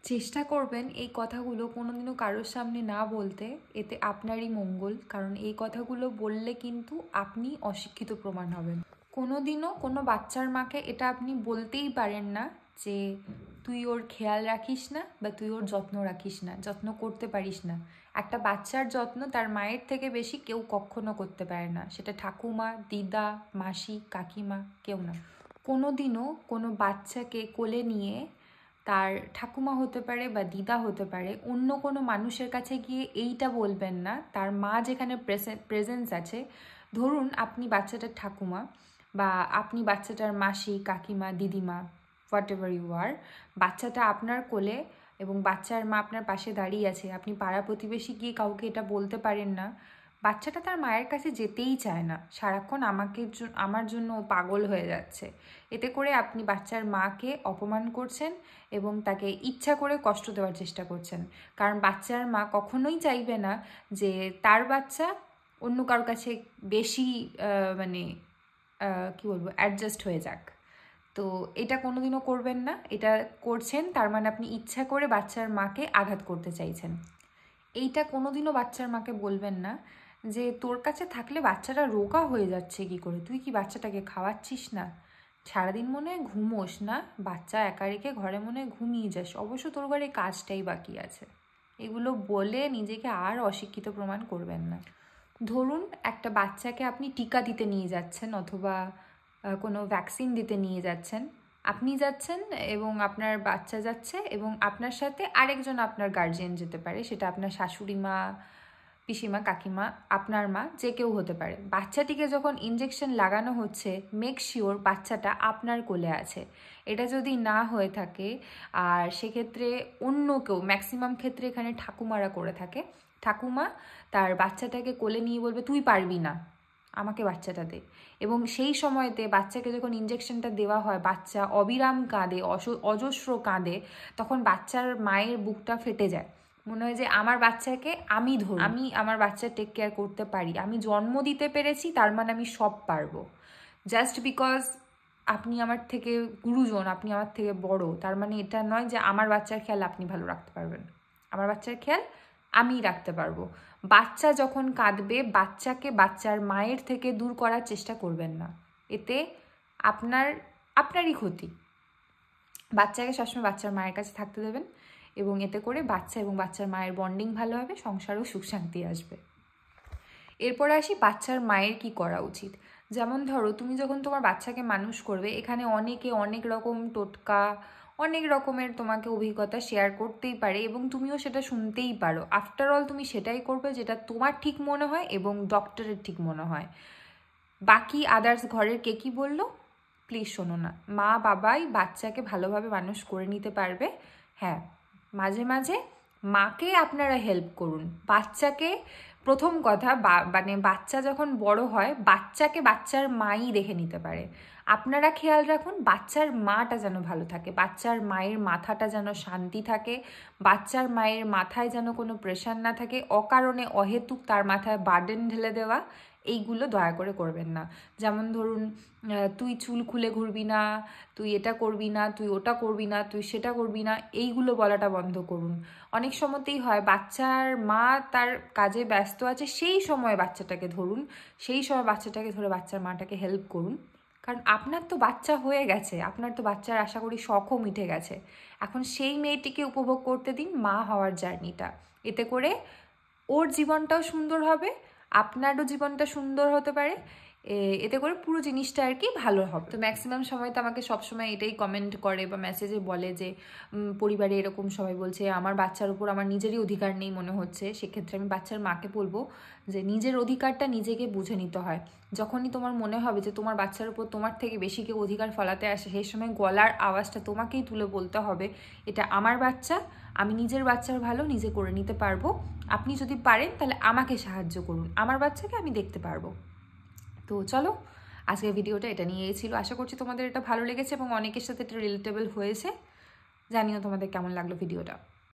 চেষ্টা করবেন এই কথাগুলো কোনোদিনও কারোর সামনে না বলতে, এতে আপনারই মঙ্গল। কারণ এই কথাগুলো বললে কিন্তু আপনি অশিক্ষিত প্রমাণ হবেন। কোনোদিনও কোনো বাচ্চার মাকে এটা আপনি বলতেই পারেন না যে তুই ওর খেয়াল রাখিস না বা তুই ওর যত্ন রাখিস না, যত্ন করতে পারিস না। একটা বাচ্চার যত্ন তার মায়ের থেকে বেশি কেউ কখনো করতে পারে না, সেটা ঠাকুমা, দিদা, মাসি, কাকিমা, কেউ না। কোনোদিনও কোনো বাচ্চাকে কোলে নিয়ে তার ঠাকুমা হতে পারে বা দিদা হতে পারে অন্য কোনো মানুষের কাছে গিয়ে এইটা বলবেন না। তার মা যেখানে প্রেজেন্স আছে, ধরুন আপনি বাচ্চাটার ঠাকুমা বা আপনি বাচ্চাটার মাসি, কাকিমা, দিদিমা, হোয়াট এভার ইউ আর, বাচ্চাটা আপনার কোলে এবং বাচ্চার মা আপনার পাশে দাঁড়িয়ে আছে, আপনি পাড়া প্রতিবেশী গিয়ে কাউকে এটা বলতে পারেন না। বাচ্চাটা তার মায়ের কাছে যেতেই চায় না, সারাক্ষণ আমার জন্য পাগল হয়ে যাচ্ছে। এতে করে আপনি বাচ্চার মাকে অপমান করছেন এবং তাকে ইচ্ছা করে কষ্ট দেওয়ার চেষ্টা করছেন। কারণ বাচ্চার মা কখনোই চাইবে না যে তার বাচ্চা অন্য কারোর কাছে বেশি মানে কি বলবো, অ্যাডজাস্ট হয়ে যাক। তো এটা কোনোদিনও করবেন না। এটা করছেন তার মানে আপনি ইচ্ছা করে বাচ্চার মাকে আঘাত করতে চাইছেন। এইটা কোনোদিনও বাচ্চার মাকে বলবেন না যে তোর কাছে থাকলে বাচ্চাটা রোগা হয়ে যাচ্ছে কি করে, তুই কি বাচ্চাটাকে খাওয়াচ্ছিস না, সারাদিন মনে হয় ঘুমোস না, বাচ্চা একা রেখে ঘরে মনে হয় ঘুমিয়ে যাস, অবশ্য তোর ঘরে কাজটাই বাকি আছে। এগুলো বলে নিজেকে আর অশিক্ষিত প্রমাণ করবেন না। ধরুন একটা বাচ্চাকে আপনি টিকা দিতে নিয়ে যাচ্ছেন অথবা কোনো ভ্যাকসিন দিতে নিয়ে যাচ্ছেন। আপনি যাচ্ছেন এবং আপনার বাচ্চা যাচ্ছে এবং আপনার সাথে আরেকজন আপনার গার্জিয়ান যেতে পারে, সেটা আপনার শাশুড়ি মা, পিসিমা, কাকিমা, আপনার মা, যে কেউ হতে পারে। বাচ্চাটিকে যখন ইনজেকশন লাগানো হচ্ছে, মেক শিওর বাচ্চাটা আপনার কোলে আছে। এটা যদি না হয়ে থাকে আর সেক্ষেত্রে অন্য কেউ, ম্যাক্সিমাম ক্ষেত্রে এখানে ঠাকুমারা করে থাকে, ঠাকুমা তার বাচ্চাটাকে কোলে নিয়ে বলবে তুই পারবি না, আমাকে বাচ্চাটা দে। এবং সেই সময়তে বাচ্চাকে যখন ইনজেকশনটা দেওয়া হয়, বাচ্চা অবিরাম কাঁদে, অজস্র কাঁদে, তখন বাচ্চার মায়ের বুকটা ফেটে যায়। মনে হয় যে আমার বাচ্চাকে আমি আমার বাচ্চা টেক কেয়ার করতে পারি, আমি জন্ম দিতে পেরেছি, তার মানে আমি সব পারবো। জাস্ট বিকজ আপনি আমার থেকে গুরুজন, আপনি আমার থেকে বড়, তার মানে এটা নয় যে আমার বাচ্চার খেয়াল আপনি ভালো রাখতে পারবেন। আমার বাচ্চার খেয়াল আমিই রাখতে পারবো। বাচ্চা যখন কাঁদবে, বাচ্চাকে বাচ্চার মায়ের থেকে দূর করার চেষ্টা করবেন না, এতে আপনারই ক্ষতি। বাচ্চাকে সবসময় বাচ্চার মায়ের কাছে থাকতে দেবেন এবং এতে করে বাচ্চা এবং বাচ্চার মায়ের বন্ডিং ভালো হবে, সংসারেও সুখ শান্তি আসবে। এরপরে আসি বাচ্চার মায়ের কি করা উচিত। যেমন ধরো তুমি যখন তোমার বাচ্চাকে মানুষ করবে, এখানে অনেকে অনেক রকম টোটকা, অনেক রকমের তোমাকে অভিজ্ঞতা শেয়ার করতেই পারে এবং তুমিও সেটা শুনতেই পারো। আফটার অল তুমি সেটাই করবে যেটা তোমার ঠিক মনে হয় এবং ডক্টরের ঠিক মনে হয়। বাকি আদার্স ঘরের কে কী বললো প্লিজ শোনো না। মা বাবাই বাচ্চাকে ভালোভাবে মানুষ করে নিতে পারবে। হ্যাঁ, মাঝে মাঝে মাকে আপনারা হেল্প করুন। বাচ্চাকে প্রথম কথা মানে বাচ্চা যখন বড় হয়, বাচ্চাকে বাচ্চার মাই দেখে নিতে পারে। আপনারা খেয়াল রাখুন বাচ্চার মাটা যেন ভালো থাকে, বাচ্চার মায়ের মাথাটা যেন শান্তি থাকে, বাচ্চার মায়ের মাথায় যেন কোনো প্রেশার না থাকে, অকারণে অহেতুক তার মাথায় বার্ডেন ঢেলে দেওয়া, এইগুলো দয়া করে করবেন না। যেমন ধরুন তুই চুল খুলে ঘুরবি না, তুই এটা করবি না, তুই ওটা করবি না, তুই সেটা করবি না, এইগুলো বলাটা বন্ধ করুন। অনেক সময়তেই হয় বাচ্চার মা তার কাজে ব্যস্ত আছে, সেই সময় বাচ্চাটাকে ধরুন, সেই সময় বাচ্চাটাকে ধরে বাচ্চার মাটাকে হেল্প করুন। কারণ আপনার তো বাচ্চা হয়ে গেছে, আপনার তো বাচ্চার আশা করি শখও মিটে গেছে, এখন সেই মেয়েটিকে উপভোগ করতে দিন মা হওয়ার জার্নিটা। এতে করে ওর জীবনটাও সুন্দর হবে, আপনারও জীবনটা সুন্দর হতে পারে, এতে করে পুরো জিনিসটা আর কি ভালো হবে। তো ম্যাক্সিমাম সময় তো আমাকে সবসময় এটাই কমেন্ট করে বা মেসেজে বলে যে পরিবারে এরকম সবাই বলছে আমার বাচ্চার উপর আমার নিজেরই অধিকার নেই মনে হচ্ছে। সেক্ষেত্রে আমি বাচ্চার মাকে বলবো যে নিজের অধিকারটা নিজেকে বুঝে নিতে হয়। যখনই তোমার মনে হবে যে তোমার বাচ্চার উপর তোমার থেকে বেশি কেউ অধিকার ফলাতে আসে, সেই সময় গলার আওয়াজটা তোমাকেই তুলে বলতে হবে এটা আমার বাচ্চা, আমি নিজের বাচ্চার ভালো নিজে করে নিতে পারবো, আপনি যদি পারেন তাহলে আমাকে সাহায্য করুন, আমার বাচ্চাকে আমি দেখতে পারবো। তো চলো, আজকের ভিডিওটা এটা নিয়েই ছিল। আশা করছি তোমাদের এটা ভালো লেগেছে এবং অনেকের সাথে এটা রিলেটেবল হয়েছে। জানিও তোমাদের কেমন লাগলো ভিডিওটা।